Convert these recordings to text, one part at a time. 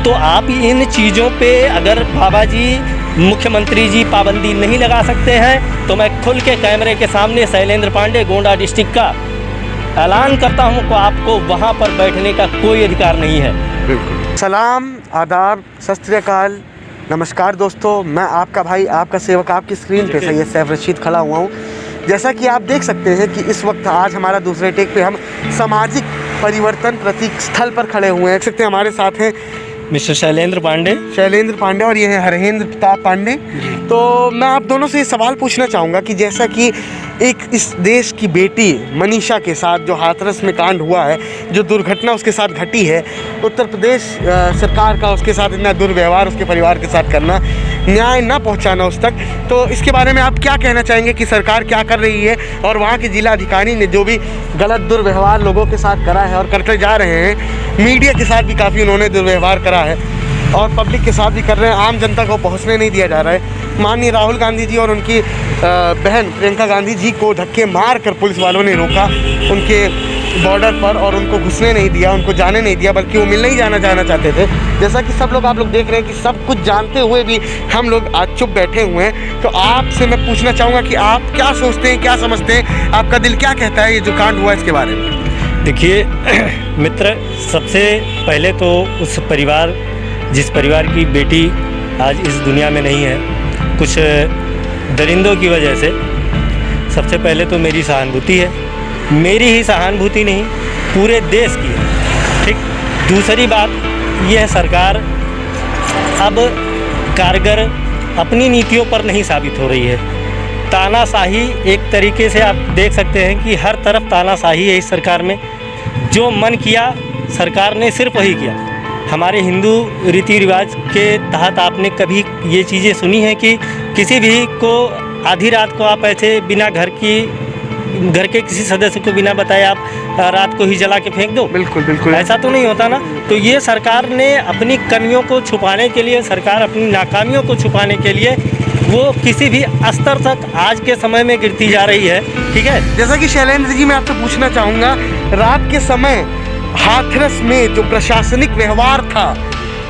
तो आप इन चीज़ों पे अगर बाबा जी मुख्यमंत्री जी पाबंदी नहीं लगा सकते हैं तो मैं खुल के कैमरे के सामने शैलेंद्र पांडे गोंडा डिस्ट्रिक्ट का ऐलान करता हूं कि आपको वहां पर बैठने का कोई अधिकार नहीं है। बिल्कुल। सलाम, आदाब, सत श्री अकाल, नमस्कार दोस्तों, मैं आपका भाई, आपका सेवक, आपकी स्क्रीन पे सैयद सैफ रशीद खड़ा हुआ हूँ। जैसा कि आप देख सकते हैं कि इस वक्त आज हमारा दूसरे टेक पे हम सामाजिक परिवर्तन प्रतीक स्थल पर खड़े हुए हैं। देख सकते हैं हमारे साथ हैं मिस्टर शैलेंद्र पांडे और ये हैं हरहेंद्र प्रताप पांडे। तो मैं आप दोनों से ये सवाल पूछना चाहूँगा कि जैसा कि एक इस देश की बेटी मनीषा के साथ जो हाथरस में कांड हुआ है, जो दुर्घटना उसके साथ घटी है, उत्तर प्रदेश सरकार का उसके साथ इतना दुर्व्यवहार उसके परिवार के साथ करना, न्याय ना पहुंचाना उस तक, तो इसके बारे में आप क्या कहना चाहेंगे कि सरकार क्या कर रही है और वहाँ के जिला अधिकारी ने जो भी गलत दुर्व्यवहार लोगों के साथ करा है और करते जा रहे हैं, मीडिया के साथ भी काफ़ी उन्होंने दुर्व्यवहार करा है और पब्लिक के साथ भी कर रहे हैं, आम जनता को पहुंचने नहीं दिया जा रहा है। माननीय राहुल गांधी जी और उनकी बहन प्रियंका गांधी जी को धक्के मार कर पुलिस वालों ने रोका उनके बॉर्डर पर और उनको घुसने नहीं दिया, उनको जाने नहीं दिया, बल्कि वो मिलने ही जाना चाहते थे। जैसा कि सब लोग आप लोग देख रहे हैं कि सब कुछ जानते हुए भी हम लोग आज चुप बैठे हुए हैं। तो आपसे मैं पूछना चाहूँगा कि आप क्या सोचते हैं, क्या समझते हैं, आपका दिल क्या कहता है ये जो कांड हुआ इसके बारे में? देखिए मित्र, सबसे पहले तो उस परिवार, जिस परिवार की बेटी आज इस दुनिया में नहीं है, कुछ दरिंदों की वजह से, सबसे पहले तो मेरी सहानुभूति है। मेरी ही सहानुभूति नहीं, पूरे देश की है। ठीक। दूसरी बात, यह सरकार अब कारगर अपनी नीतियों पर नहीं साबित हो रही है। तानाशाही एक तरीके से आप देख सकते हैं कि हर तरफ तानाशाही है इस सरकार में। जो मन किया सरकार ने सिर्फ वही किया। हमारे हिंदू रीति रिवाज के तहत आपने कभी ये चीज़ें सुनी हैं कि किसी भी को आधी रात को आप ऐसे बिना घर के किसी सदस्य को बिना बताए आप रात को ही जला के फेंक दो? बिल्कुल बिल्कुल, ऐसा तो नहीं होता ना। तो ये सरकार ने अपनी कमियों को छुपाने के लिए, सरकार अपनी नाकामियों को छुपाने के लिए वो किसी भी स्तर तक आज के समय में गिरती जा रही है। ठीक है। जैसा कि शैलेंद्र जी मैं आपसे पूछना चाहूँगा, रात के समय हाथरस में जो प्रशासनिक व्यवहार था,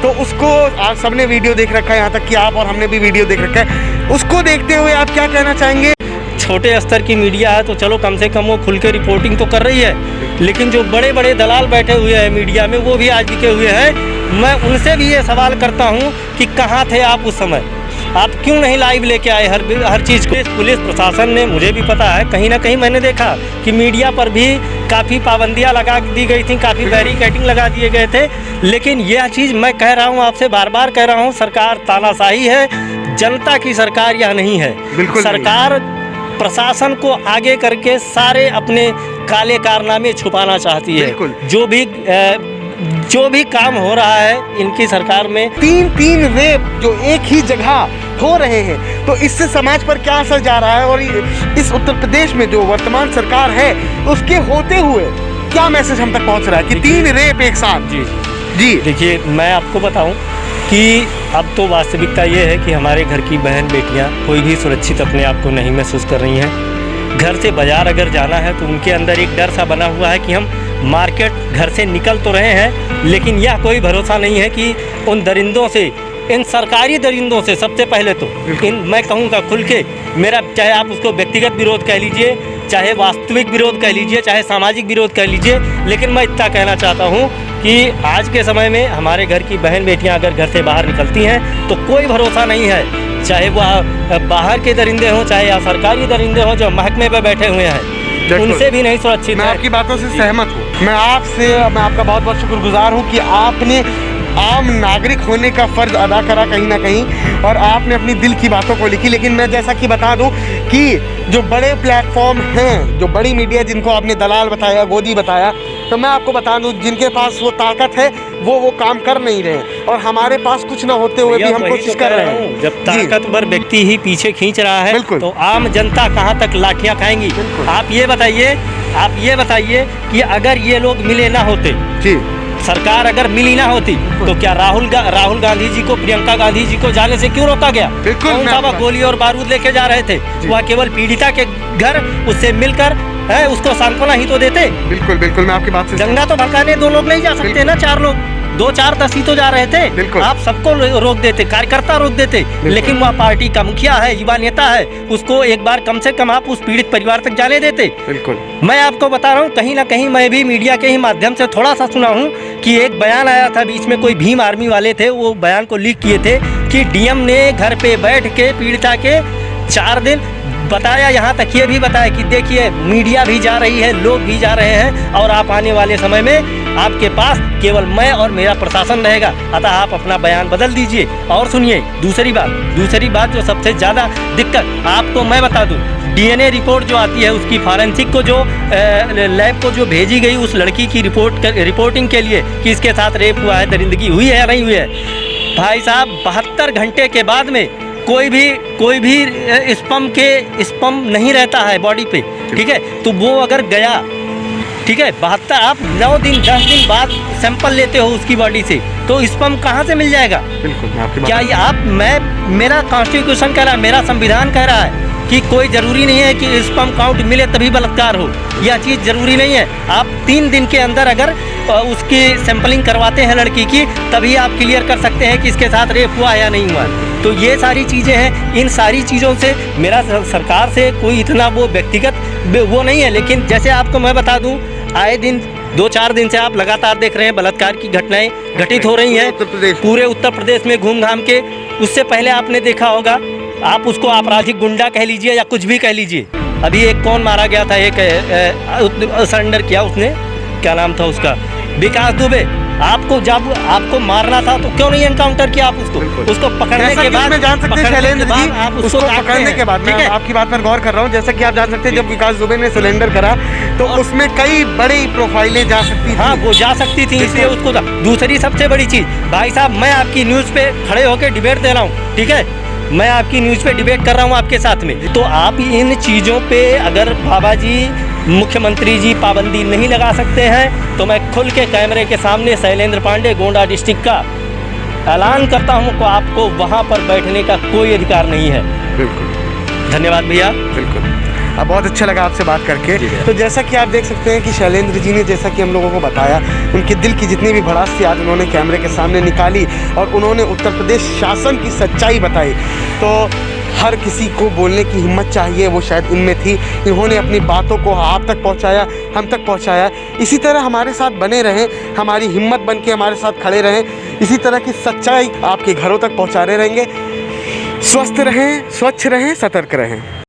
तो उसको आप सबने वीडियो देख रखा है, यहाँ तक कि आप और हमने भी वीडियो देख रखा है, उसको देखते हुए आप क्या कहना चाहेंगे? छोटे स्तर की मीडिया है तो चलो कम से कम वो खुल के रिपोर्टिंग तो कर रही है, लेकिन जो बड़े बड़े दलाल बैठे हुए हैं मीडिया में, वो भी आज बिके हुए हैं। मैं उनसे भी ये सवाल करता हूँ कि कहाँ थे आप उस समय? आप क्यों नहीं लाइव लेके आए हर चीज़ को? पुलिस प्रशासन ने, मुझे भी पता है, कहीं ना कहीं मैंने देखा कि मीडिया पर भी काफ़ी पाबंदियां लगा दी गई थी, काफ़ी बैरिकेडिंग लगा दिए गए थे। लेकिन यह चीज़ मैं कह रहा हूं, आपसे बार बार कह रहा हूं, सरकार तानाशाही है, जनता की सरकार यह नहीं है। सरकार प्रशासन को आगे करके सारे अपने काले कारनामे छुपाना चाहती है। जो भी काम हो रहा है इनकी सरकार में, तीन रेप जो एक ही जगह हो रहे हैं, तो इससे समाज पर क्या असर जा रहा है और इस उत्तर प्रदेश में जो वर्तमान सरकार है उसके होते हुए क्या मैसेज हम तक पहुंच रहा है कि 3 रेप एक साथ? जी देखिए, मैं आपको बताऊं कि अब तो वास्तविकता ये है कि हमारे घर की बहन बेटियां कोई भी सुरक्षित अपने आप को नहीं महसूस कर रही हैं। घर से बाज़ार अगर जाना है तो उनके अंदर एक डर सा बना हुआ है कि हम मार्केट घर से निकल तो रहे हैं, लेकिन यह कोई भरोसा नहीं है कि उन दरिंदों से, इन सरकारी दरिंदों से, सबसे पहले तो मैं कहूँगा खुल के, मेरा चाहे आप उसको व्यक्तिगत विरोध कह लीजिए, चाहे वास्तविक विरोध कह लीजिए, चाहे सामाजिक विरोध कह लीजिए, लेकिन मैं इतना कहना चाहता हूँ कि आज के समय में हमारे घर की बहन बेटियाँ अगर घर से बाहर निकलती हैं तो कोई भरोसा नहीं है, चाहे वह बाहर के दरिंदे हों, चाहे या सरकारी दरिंदे हों जो महकमे पर बैठे हुए हैं, उनसे भी नहीं सुरक्षित। मैं आपकी बातों से सहमत हूँ। मैं आपका बहुत बहुत शुक्रगुजार हूँ कि आपने आम नागरिक होने का फ़र्ज़ अदा करा कहीं ना कहीं, और आपने अपनी दिल की बातों को लिखी। लेकिन मैं जैसा कि बता दूं कि जो बड़े प्लेटफॉर्म हैं, जो बड़ी मीडिया जिनको आपने दलाल बताया, गोदी बताया, तो मैं आपको बता दूं जिनके पास वो ताकत है वो काम कर नहीं रहे, और हमारे पास कुछ ना होते हुए भी हम कोशिश कर रहे हैं। जब ताकतवर व्यक्ति ही पीछे खींच रहा है तो आम जनता कहाँ तक लाठियाँ खाएंगी? आप ये बताइए कि अगर ये लोग मिले ना होते, सरकार अगर मिली ना होती, तो क्या राहुल गांधी जी को, प्रियंका गांधी जी को जाने से क्यों रोका गया? कौन सा वह गोली और बारूद लेके जा रहे थे? वह केवल पीड़िता के घर उससे मिलकर उसको सांत्वना ही तो देते। बिल्कुल, मैं आपकी बात से, दंगा तो भड़काने 2 लोग नहीं जा सकते ना, 4 लोग। 2-4 10 ही तो जा रहे थे। बिल्कुल। आप सबको रोक देते, कार्यकर्ता रोक देते, लेकिन वह पार्टी का मुखिया है, युवा नेता है, उसको एक बार कम से कम आप उस पीड़ित परिवार तक जाने देते। बिल्कुल। मैं आपको बता रहा हूँ, कहीं ना कहीं मैं भी मीडिया के ही माध्यम से थोड़ा सा सुना हूँ कि एक बयान आया था बीच में, कोई भीम आर्मी वाले थे, वो बयान को लीक किए थे कि डीएम ने घर पे बैठ के पीड़िता के 4 दिन बताया, यहाँ तक ये भी बताया कि देखिए मीडिया भी जा रही है, लोग भी जा रहे हैं, और आप आने वाले समय में आपके पास केवल मैं और मेरा प्रशासन रहेगा, अतः आप अपना बयान बदल दीजिए। और सुनिए दूसरी बात जो सबसे ज़्यादा दिक्कत आपको मैं बता दूं, डीएनए रिपोर्ट जो आती है उसकी फॉरेंसिक को जो लैब को जो भेजी गई उस लड़की की रिपोर्टिंग के लिए कि इसके साथ रेप हुआ है, दरिंदगी हुई है या नहीं हुई है, भाई साहब 72 घंटे के बाद में कोई भी स्पम नहीं रहता है बॉडी पे, ठीक है। तो वो अगर गया, ठीक है, 72 आप 9 दिन 10 दिन बाद सैंपल लेते हो उसकी बॉडी से, तो स्पम कहाँ से मिल जाएगा? बिल्कुल, मैं आपकी बात क्या ये मेरा कॉन्स्टिट्यूशन कह रहा है, मेरा संविधान कह रहा है कि कोई ज़रूरी नहीं है कि स्पर्म काउंट मिले तभी बलात्कार हो, यह चीज़ ज़रूरी नहीं है। आप 3 दिन के अंदर अगर उसकी सैंपलिंग करवाते हैं लड़की की, तभी आप क्लियर कर सकते हैं कि इसके साथ रेप हुआ या नहीं हुआ। तो ये सारी चीज़ें हैं, इन सारी चीज़ों से मेरा सरकार से कोई इतना वो व्यक्तिगत वो नहीं है, लेकिन जैसे आपको मैं बता दूँ, आए दिन 2-4 दिन से आप लगातार देख रहे हैं बलात्कार की घटनाएं घटित हो रही हैं पूरे उत्तर प्रदेश में घूम घाम के। उससे पहले आपने देखा होगा, आप उसको आपराधिक गुंडा कह लीजिए या कुछ भी कह लीजिए, अभी एक कौन मारा गया था, एक सरेंडर किया उसने, क्या नाम था उसका, विकास दुबे। जब आपको मारना था तो क्यों नहीं एनकाउंटर किया आप उसको पकड़ने के बाद? मैं जान सकते हैं शैलेंद्र जी, आप उसको पकड़ने के बाद, मैं आपकी बात पर गौर कर रहा हूँ, जैसा कि आप जान सकते हैं जब विकास दुबे ने सिलेंडर करा तो उसमें कई बड़ी प्रोफाइलें जा सकती थी। हाँ, वो जा सकती थी, इसलिए उसको दूसरी सबसे बड़ी चीज़, भाई साहब मैं आपकी न्यूज़ पे खड़े होकर डिबेट दे रहा हूँ, ठीक है, मैं आपकी न्यूज़ पे डिबेट कर रहा हूँ आपके साथ में, तो आप इन चीज़ों पे अगर बाबा जी मुख्यमंत्री जी पाबंदी नहीं लगा सकते हैं, तो मैं खुल के कैमरे के सामने शैलेंद्र पांडे गोंडा डिस्ट्रिक्ट का ऐलान करता हूँ कि आपको वहाँ पर बैठने का कोई अधिकार नहीं है। बिल्कुल, धन्यवाद भैया। बिल्कुल, अब बहुत अच्छा लगा आपसे बात करके। तो जैसा कि आप देख सकते हैं कि शैलेंद्र जी ने, जैसा कि हम लोगों को बताया, उनके दिल की जितनी भी भड़ास थी आज उन्होंने कैमरे के सामने निकाली और उन्होंने उत्तर प्रदेश शासन की सच्चाई बताई। तो हर किसी को बोलने की हिम्मत चाहिए, वो शायद इनमें थी। इन्होंने अपनी बातों को आप तक पहुंचाया, हम तक पहुंचाया। इसी तरह हमारे साथ बने रहें, हमारी हिम्मत बन के हमारे साथ खड़े रहें, इसी तरह की सच्चाई आपके घरों तक पहुंचाते रहेंगे। स्वस्थ रहें, स्वच्छ रहें, सतर्क रहें।